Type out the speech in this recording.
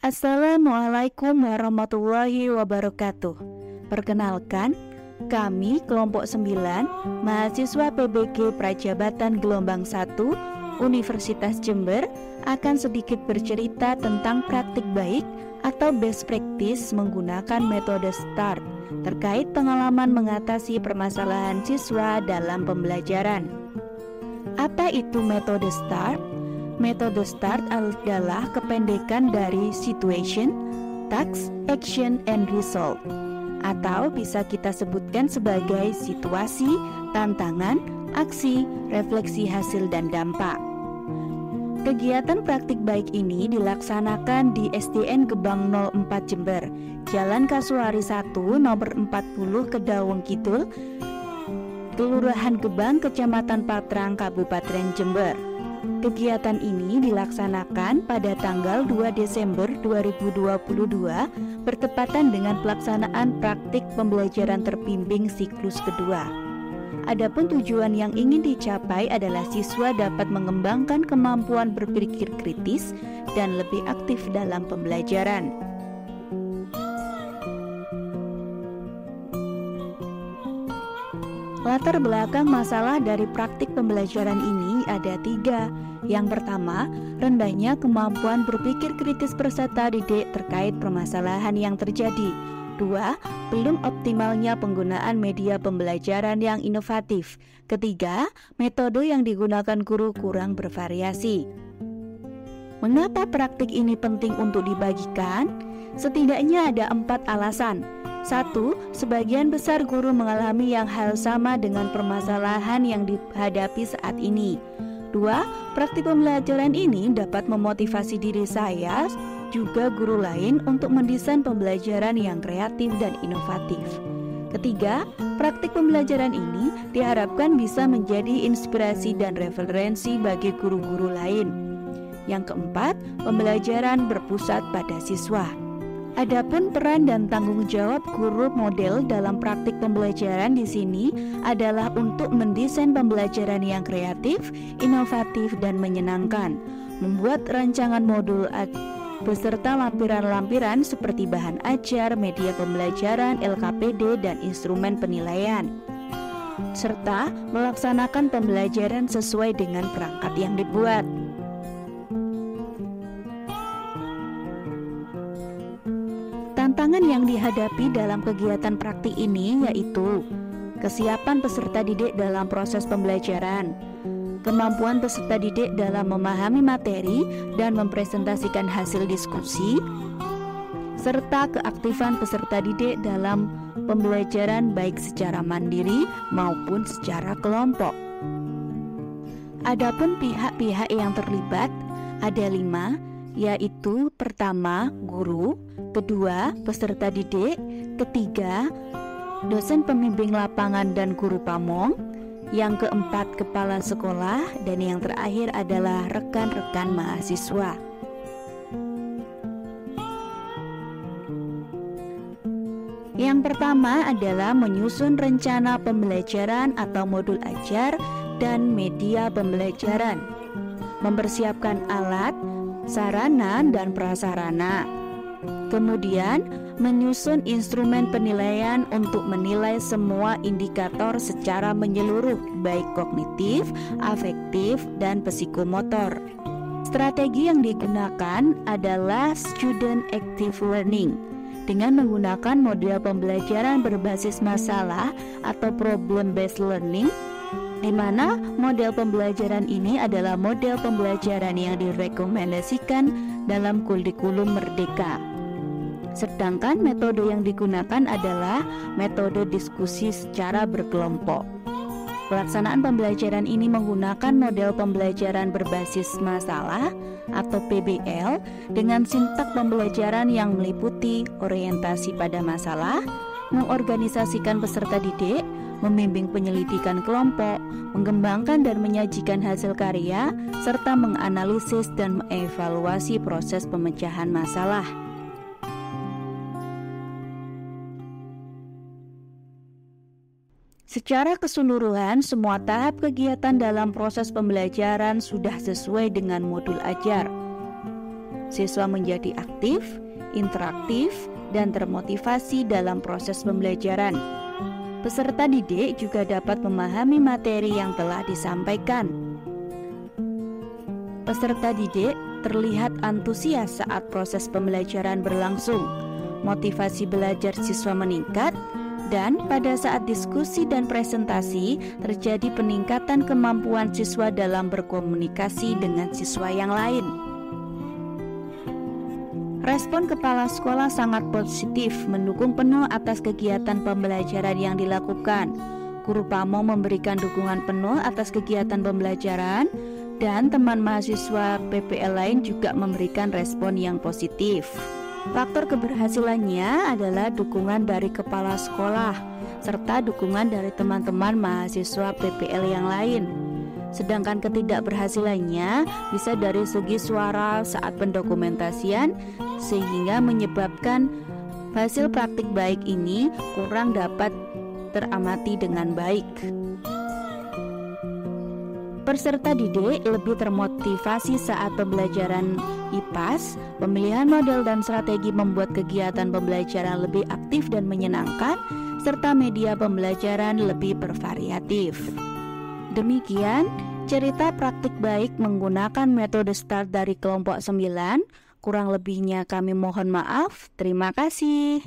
Assalamualaikum warahmatullahi wabarakatuh. Perkenalkan, kami kelompok 9 mahasiswa PBG Prajabatan Gelombang 1 Universitas Jember akan sedikit bercerita tentang praktik baik atau best practice menggunakan metode START terkait pengalaman mengatasi permasalahan siswa dalam pembelajaran. Apa itu metode START? Metode START adalah kependekan dari Situation, Task, Action, and Result, atau bisa kita sebutkan sebagai situasi, tantangan, aksi, refleksi hasil dan dampak. Kegiatan praktik baik ini dilaksanakan di SDN Gebang 04 Jember, Jalan Kasuari 1 nomor 40 Kedaung Kidul, Kelurahan Gebang, Kecamatan Patrang, Kabupaten Jember. Kegiatan ini dilaksanakan pada tanggal 2 Desember 2022 bertepatan dengan pelaksanaan praktik pembelajaran terbimbing siklus kedua. Adapun tujuan yang ingin dicapai adalah siswa dapat mengembangkan kemampuan berpikir kritis dan lebih aktif dalam pembelajaran. Latar belakang masalah dari praktik pembelajaran ini ada 3. Yang pertama, rendahnya kemampuan berpikir kritis peserta didik terkait permasalahan yang terjadi. 2. Belum optimalnya penggunaan media pembelajaran yang inovatif. Ketiga, metode yang digunakan guru kurang bervariasi. Mengapa praktik ini penting untuk dibagikan? Setidaknya ada 4 alasan. 1. Sebagian besar guru mengalami yang hal sama dengan permasalahan yang dihadapi saat ini. 2. Praktik pembelajaran ini dapat memotivasi diri saya, juga guru lain untuk mendesain pembelajaran yang kreatif dan inovatif. Ketiga, praktik pembelajaran ini diharapkan bisa menjadi inspirasi dan referensi bagi guru-guru lain. Yang keempat, pembelajaran berpusat pada siswa. Adapun peran dan tanggung jawab guru model dalam praktik pembelajaran di sini adalah untuk mendesain pembelajaran yang kreatif, inovatif, dan menyenangkan, membuat rancangan modul beserta lampiran-lampiran seperti bahan ajar, media pembelajaran, LKPD, dan instrumen penilaian, serta melaksanakan pembelajaran sesuai dengan perangkat yang dibuat. Tantangan yang dihadapi dalam kegiatan praktik ini yaitu kesiapan peserta didik dalam proses pembelajaran, kemampuan peserta didik dalam memahami materi dan mempresentasikan hasil diskusi, serta keaktifan peserta didik dalam pembelajaran baik secara mandiri maupun secara kelompok. Adapun pihak-pihak yang terlibat ada 5, yaitu pertama, guru, kedua, peserta didik, ketiga, dosen pembimbing lapangan dan guru pamong, yang keempat, kepala sekolah, dan yang terakhir adalah rekan-rekan mahasiswa. Yang pertama adalah menyusun rencana pembelajaran atau modul ajar dan media pembelajaran, mempersiapkan alat, sarana, dan prasarana. Kemudian, menyusun instrumen penilaian untuk menilai semua indikator secara menyeluruh, baik kognitif, afektif, dan psikomotor. Strategi yang digunakan adalah Student Active Learning dengan menggunakan model pembelajaran berbasis masalah atau Problem Based Learning, di mana model pembelajaran ini adalah model pembelajaran yang direkomendasikan dalam kurikulum Merdeka. Sedangkan metode yang digunakan adalah metode diskusi secara berkelompok. Pelaksanaan pembelajaran ini menggunakan model pembelajaran berbasis masalah atau PBL dengan sintak pembelajaran yang meliputi orientasi pada masalah, mengorganisasikan peserta didik, membimbing penyelidikan kelompok, mengembangkan dan menyajikan hasil karya, serta menganalisis dan mengevaluasi proses pemecahan masalah. Secara keseluruhan, semua tahap kegiatan dalam proses pembelajaran sudah sesuai dengan modul ajar. Siswa menjadi aktif, interaktif, dan termotivasi dalam proses pembelajaran. Peserta didik juga dapat memahami materi yang telah disampaikan. Peserta didik terlihat antusias saat proses pembelajaran berlangsung. Motivasi belajar siswa meningkat, dan pada saat diskusi dan presentasi terjadi peningkatan kemampuan siswa dalam berkomunikasi dengan siswa yang lain. Respon kepala sekolah sangat positif, mendukung penuh atas kegiatan pembelajaran yang dilakukan. Guru Pamo memberikan dukungan penuh atas kegiatan pembelajaran, dan teman mahasiswa PPL lain juga memberikan respon yang positif. Faktor keberhasilannya adalah dukungan dari kepala sekolah serta dukungan dari teman-teman mahasiswa PPL yang lain. Sedangkan ketidakberhasilannya bisa dari segi suara saat pendokumentasian, sehingga menyebabkan hasil praktik baik ini kurang dapat teramati dengan baik. Peserta didik lebih termotivasi saat pembelajaran IPAS. Pemilihan model dan strategi membuat kegiatan pembelajaran lebih aktif dan menyenangkan, serta media pembelajaran lebih bervariatif. Demikian cerita praktik baik menggunakan metode START dari kelompok 9. Kurang lebihnya kami mohon maaf. Terima kasih.